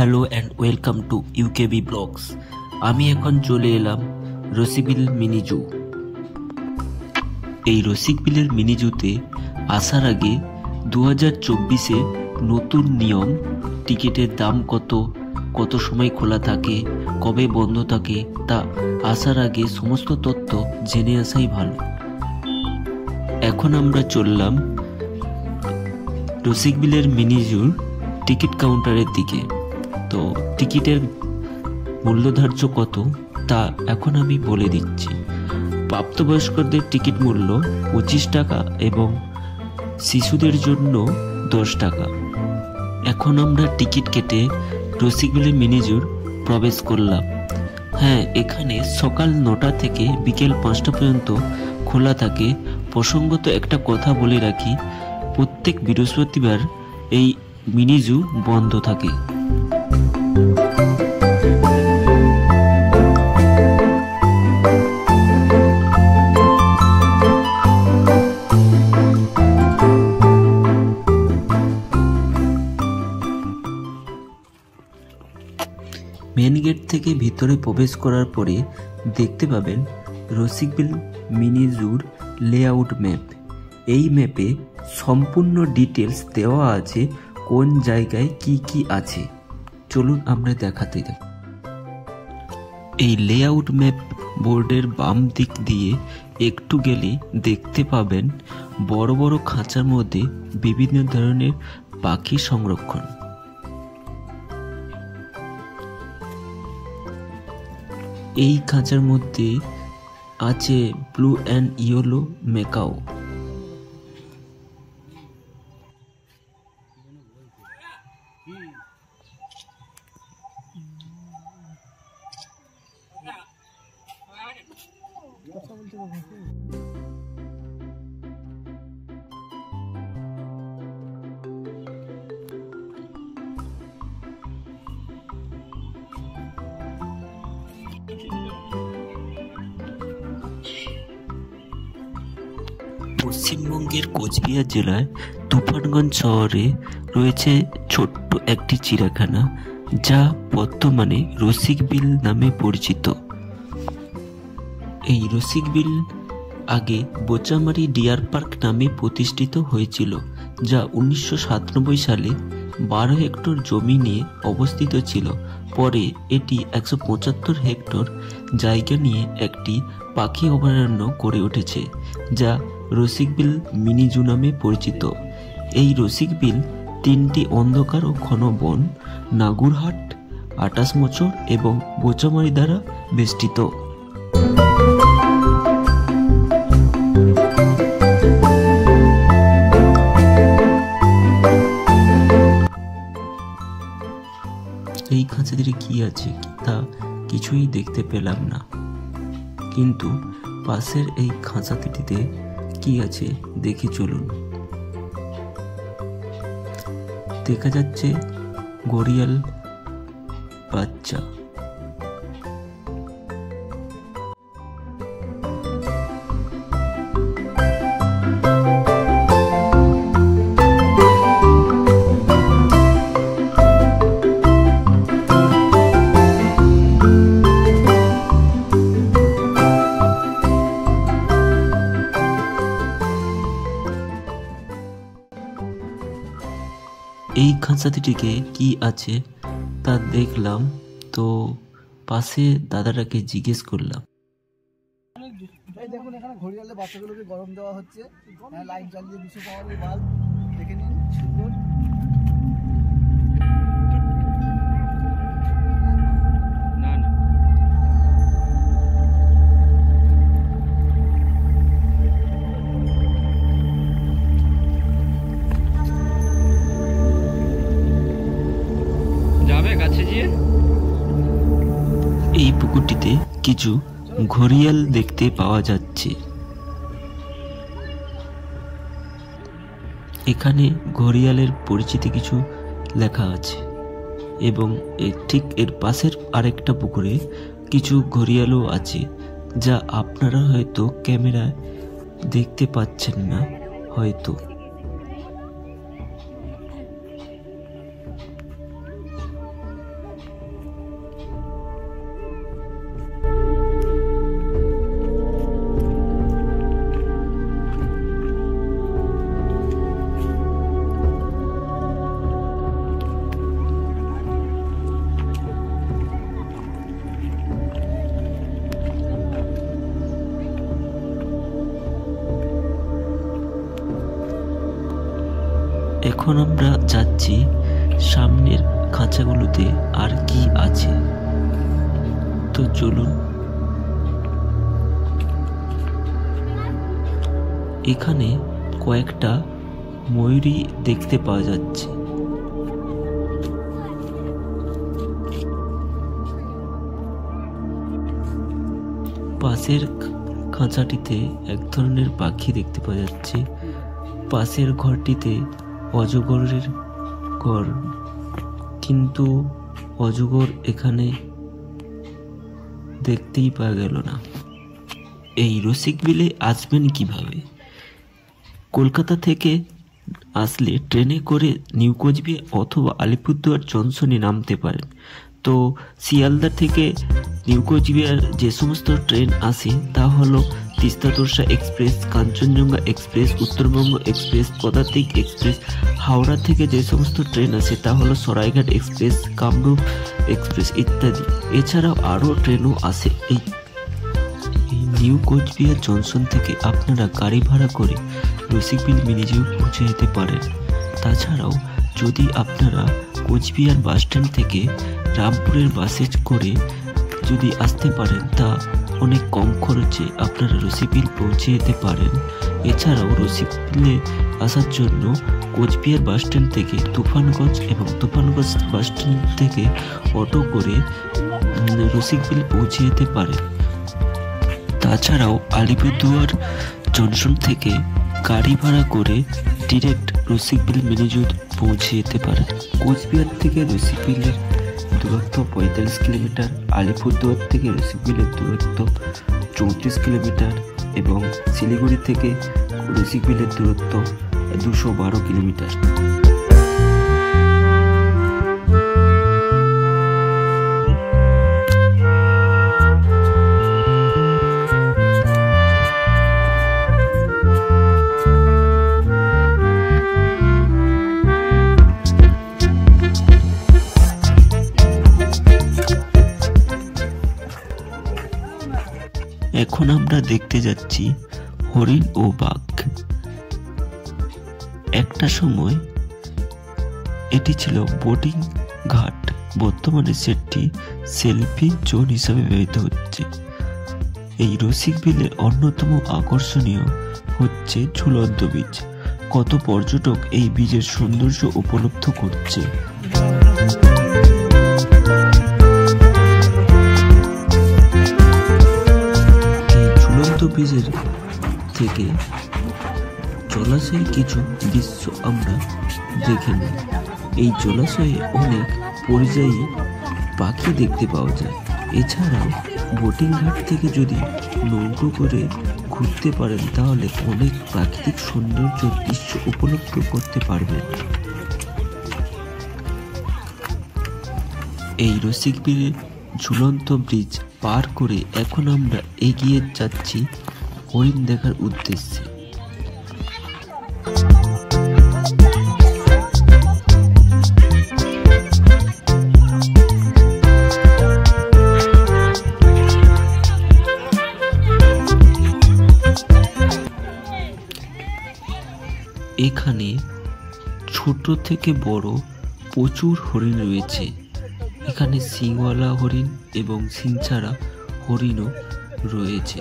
Hello and welcome to UKB blogs. আমি এখন চলে এলাম রসিকবিল মিনি জু। এই রসিকবিলের মিনি জুতে আসার আগে 2024-এ নতুন নিয়ম, টিকিটের দাম কত সময় খোলা থাকে, কবে বন্ধ থাকে, তা আসার আগে সমস্ত তথ্য জেনে আসাই ভালো। এখন আমরা চললাম রসিকবিলের মিনি জুর টিকিট কাউন্টারের দিকে। তো টিকিটের মূল্যধার্য কত তা এখন আমি বলে দিচ্ছি। প্রাপ্তবয়স্কদের টিকিট মূল্য 25 টাকা এবং শিশুদের জন্য 10 টাকা। এখন আমরা টিকিট কেটে রসিকবিলের মিনি জুর প্রবেশ করলাম। হ্যাঁ, এখানে সকাল 9টা থেকে বিকেল 5টা পর্যন্ত খোলা থাকে। প্রসঙ্গত একটা কথা বলে রাখি, প্রত্যেক বৃহস্পতিবার এই মিনি জু বন্ধ থাকে। মেন গেট থেকে ভিতরে প্রবেশ করার পরে দেখতে পাবেন রসিকবিল মিনি জুর লেআউট ম্যাপ। এই ম্যাপে সম্পূর্ণ ডিটেলস দেওয়া আছে, কোন জায়গায় কি কি আছে। চলুন আমরা দেখাতে যাই। এই লেআউট ম্যাপ বোর্ডের বাম দিক দিয়ে একটু গেলে দেখতে পাবেন বড় বড় খাঁচার মধ্যে বিভিন্ন ধরনের পাখি সংরক্ষণ। এই খাঁচার মধ্যে আছে ব্লু অ্যান্ড ইয়েলো ম্যাকাও। পশ্চিমবঙ্গের কোচবিহার জেলায় তুফানগঞ্জ শহরে রয়েছে ছোট্ট একটি চিড়িয়াখানা, যা বর্তমানে রসিকবিল নামে পরিচিত। এই রসিকবিল আগে বোচামারি ডিয়ার পার্ক নামে প্রতিষ্ঠিত হয়েছিল, যা 1997 সালে 12 হেক্টর জমি নিয়ে অবস্থিত ছিল। পরে এটি 175 হেক্টর জায়গা নিয়ে একটি পাখি অভয়ারণ্য গড়ে উঠেছে, যা রসিকবিল মিনি জু নামে পরিচিত। এই রসিকবিল 3টি অন্ধকার ও ঘন বন, নাগুরহাট, 28 মোচড় এবং বোচামারি দ্বারা বেষ্টিত। এই খাঁচাটিতে কি আছে তা কিছুই দেখতে পেলাম না, কিন্তু পাশের এই খাঁচাটিতে কি আছে দেখে চলুন। দেখা যাচ্ছে ঘড়িয়াল বাচ্চা। এই খাঁচাটিতে কি আছে তা দেখলাম, তো পাশে দাদাটাকে জিজ্ঞেস করলাম। দেখুন, এখানে ঘড়িয়ালের বাচ্চাগুলোকে গরম দেওয়া হচ্ছে। লাইট জ্বালিয়ে 200 পাওয়ারের বাল্ব, দেখে নিন, সুন্দর। এই পুকুরটিতে কিছু ঘড়িয়াল দেখতে পাওয়া যাচ্ছে। এখানে ঘড়িয়ালের পরিচিতি কিছু লেখা আছে এবং ঠিক এর পাশের আরেকটা পুকুরে কিছু ঘড়িয়ালও আছে, যা আপনারা হয়তো ক্যামেরায় দেখতে পাচ্ছেন না হয়তো। এখন আমরা যাচ্ছি সামনের খাঁচাগুলোতে আর কি আছে। তো চলুন। এখানে কয়েকটা ময়ূরী দেখতে পাওয়া যাচ্ছে। পাশের খাঁচাটিতে এক ধরনের পাখি দেখতে পাওয়া যাচ্ছে। পাশের ঘরটিতে অজগরের ঘর, কিন্তু অজগর এখানে দেখতেই পাওয়া গেল না। এই রসিক বিলে আসবেন কিভাবে? কলকাতা থেকে আসলে ট্রেনে করে নিউ কোচবিহার অথবা আলিপুরদুয়ার জংশনে নামতে পারেন। তো শিয়ালদা থেকে নিউ কোচবিহার যে সমস্ত ট্রেন আসে তা হলো Teesta Torsa express, Kanchenjunga express, Uttarbanga express, পদাতিক এক্সপ্রেস। হাওড়া থেকে যে সমস্ত ট্রেন আসে তা হলো সরাইঘাট এক্সপ্রেস, কামরূপ এক্সপ্রেস ইত্যাদি। এছাড়াও আরও ট্রেনও আসে। এই নিউ কোচবিহার জংশন থেকে আপনারা গাড়ি ভাড়া করে রসিকবিল মিনিজিউ পৌঁছে যেতে পারেন। তাছাড়াও যদি আপনারা কোচবিহার বাসস্ট্যান্ড থেকে রামপুরের বাসে করে যদি আসতে পারেন, তা অনেক কম খরচে আপনারা রসিকবিল পৌঁছে যেতে পারেন। এছাড়াও রসিকবিলে আসার জন্য কোচবিহার বাসস্ট্যান্ড থেকে তুফানগঞ্জ এবং তুফানগঞ্জ বাসস্ট্যান্ড থেকে অটো করে রসিকবিল পৌঁছে যেতে পারেন। তাছাড়াও আলিপুরদুয়ার জংশন থেকে গাড়ি ভাড়া করে ডিরেক্ট রসিকবিল মিনিজিউ পৌঁছে যেতে পারেন। কোচবিহার থেকে রসিকবিলের দূরত্ব 45 কিলোমিটার, আলিপুরদুয়ার থেকে রসিকবিলের দূরত্ব 34 কিলোমিটার এবং শিলিগুড়ি থেকে রসিকবিলের দূরত্ব 212 কিলোমিটার। এখন আমরা দেখতে যাচ্ছি হরিণ ও বাঘ। একটা সময় এটি ছিল বোটিং ঘাট, বর্তমানে সেটি সেলফি জোন হিসাবে ব্যবহৃত হচ্ছে। এই রসিকবিলের অন্যতম আকর্ষণীয় হচ্ছে ঝুলন্ত বীজ। কত পর্যটক এই বীজের সৌন্দর্য উপলব্ধ করছে। বীজের থেকে জলাশয়ের কিছু দৃশ্য আমরা দেখে নিই। এই জলাশয়ে অনেক পরিযায়ী পাখি দেখতে পাওয়া যায়। এছাড়াও বোটিং ঘাট থেকে যদি নৌকো করে ঘুরতে পারেন তাহলে অনেক প্রাকৃতিক সৌন্দর্য দৃশ্য উপলব্ধ করতে পারবেন। এই রসিকবিলের ঝুলন্ত ব্রিজ পার করে এখন আমরা এগিয়ে যাচ্ছি হরিণ দেখার উদ্দেশ্যে। এখানে ছোট থেকে বড় প্রচুর হরিণ রয়েছে। এখানে সিংওয়ালা হরিণ এবং সিং ছাড়া হরিণও রয়েছে।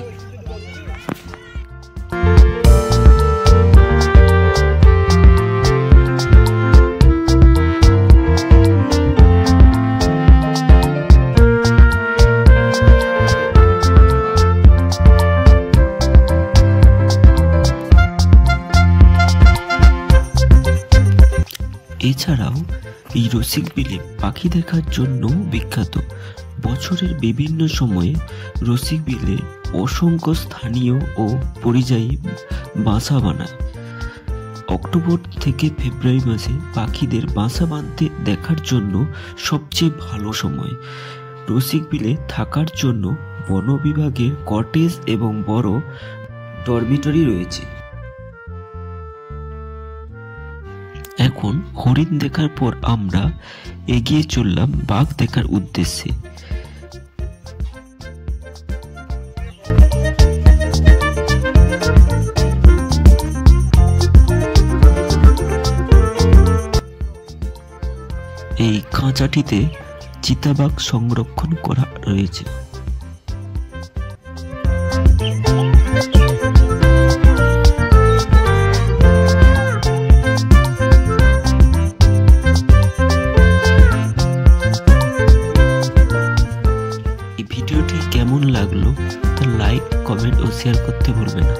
এছাড়াও এই রসিকবিলে পাখি দেখার জন্য বিখ্যাত। বছরের বিভিন্ন সময়ে রসিকবিলে অসংখ্য স্থানীয় ও পরিযায়ী বাসা বানায়। অক্টোবর থেকে ফেব্রুয়ারি মাসে পাখিদের বাসা বাঁধতে দেখার জন্য সবচেয়ে ভালো সময়। রসিকবিলে থাকার জন্য বন বিভাগের কটেজ এবং বড় ডরমিটরি রয়েছে। এখন হরিণ দেখার পর আমরা এগিয়ে চললাম বাঘ দেখার উদ্দেশ্যে। খাঁচাটিতে চিতাবাঘ সংরক্ষণ করা রয়েছে। এই ভিডিওটি কেমন লাগলো তা লাইক, কমেন্ট ও শেয়ার করতে ভুলবে না।